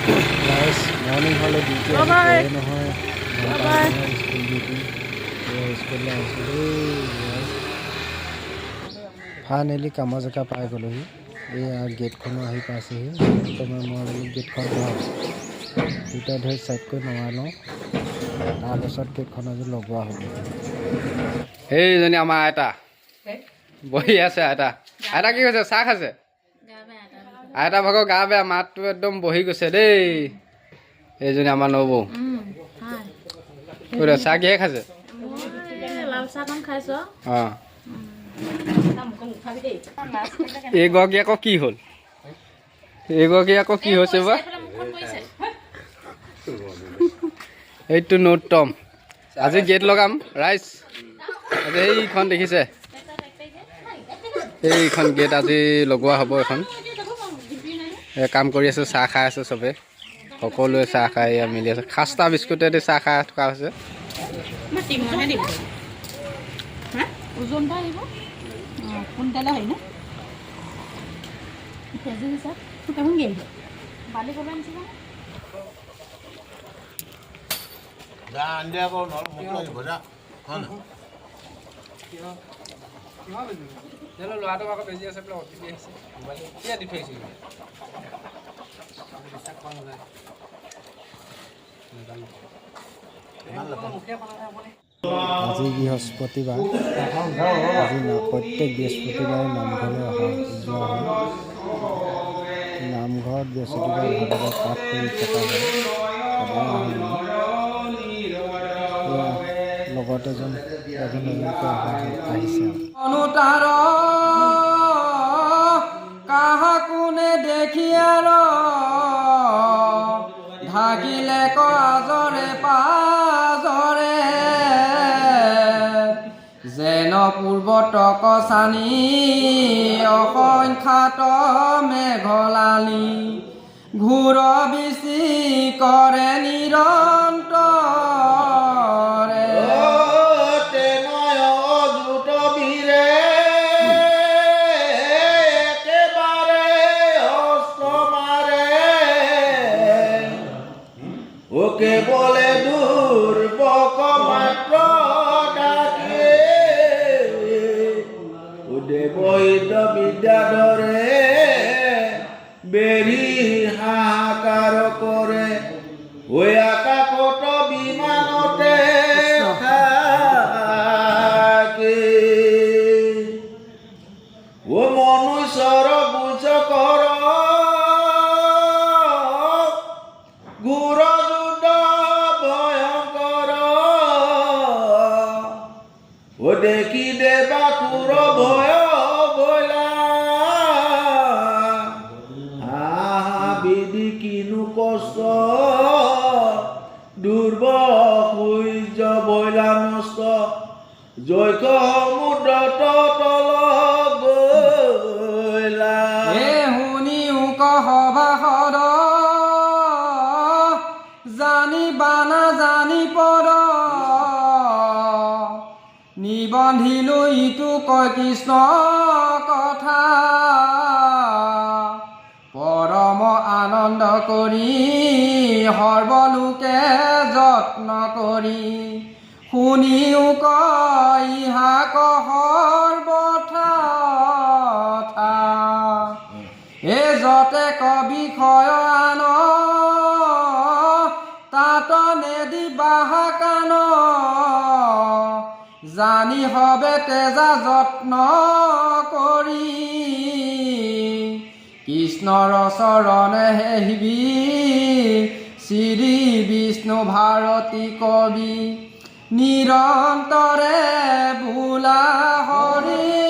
guys morning হ'লে duty নহয় school duty স্কুললৈ আহিছিলোঁ ফাইনেলি কামৰ জেগা পাই গ'লোহি এই গেটখনো আহি পাইছেহি মই বোলো গেটখন দুটা ধৰি চাইড কৰি নমাই লওঁ তাৰপাছত গেটখন আজি লগোৱা হ'ব সেইজনী আমাৰ আইতা বহি আছে আইতা কি কৈছে চাহ খাইছে আইতা ভাগৰ গা বেয়া মাতটো একদম বহি গৈছে দেই এইজনী আমাৰ নবৌ চাহ কিহে খাইছে অঁ এইগৰাকী আকৌ কি হ'ল কি হৈছে বা এইটো নৌত্তম আজি গেট লগাম ৰাইজ আজি এইখন দেখিছে এইখন গেট আজি লগোৱা হ'ব এখন কাম কৰি আছে চাহ খাই আছে চবে সকলোৱে চাহ খাই মিলি আছে খাস্তা বিস্কুটেদি চাহ খাই থকা হৈছে ল'ৰাটো আকৌ বেজি আছে বোলে অতিথি আহিছে মোবাইল দি থৈছে আজি বৃহস্পতিবাৰ আজি প্ৰত্যেক বৃহস্পতিবাৰে নামঘৰলৈ যোৱা হয় নামঘৰত বৃহস্পতিবাৰ ভাগৱত পাঠ কৰি থকা হয় লগত আহিছে কাহাকুনে দেখিয়াৰ ঢাকিলে কাজৰে পাজৰে যেন পূৰ্বতক চানি অসংখ্যাত মেঘলালি ঘূৰ বিচি কৰে নিৰন্তৰে ওকে বলে দুর্বক মাত্র ডাকে উদে বৈদ বিদ্যাধরে বেরি হাহাকার করে ওই আকাশত বিমানতে থাকে ও মনুষ্যর বুঝ কর দেখি দেবা কুর ভয় বলা বিধি কিনু কষ্ট দুর্বল বইলা নষ্ট জৈক সমুদ্র তল বইলা শুনি সভাসদ জানি বানা জানি পদ নিবন্ধিলো ইটো কয় কৃষ্ণ কথা পৰম আনন্দ কৰি সৰ্বলোকে যত্ন কৰি শুনিও কয় ইহাক সৰ্বথা এ যতে কবিষয় আন তাত নেদি বাহা কান জানি হবে তেজা যত্ন কৰি কৃষ্ণৰ চৰণে হেহিবি শ্ৰী বিষ্ণু ভাৰতী কবি নিৰন্তৰে ভোলা হৰি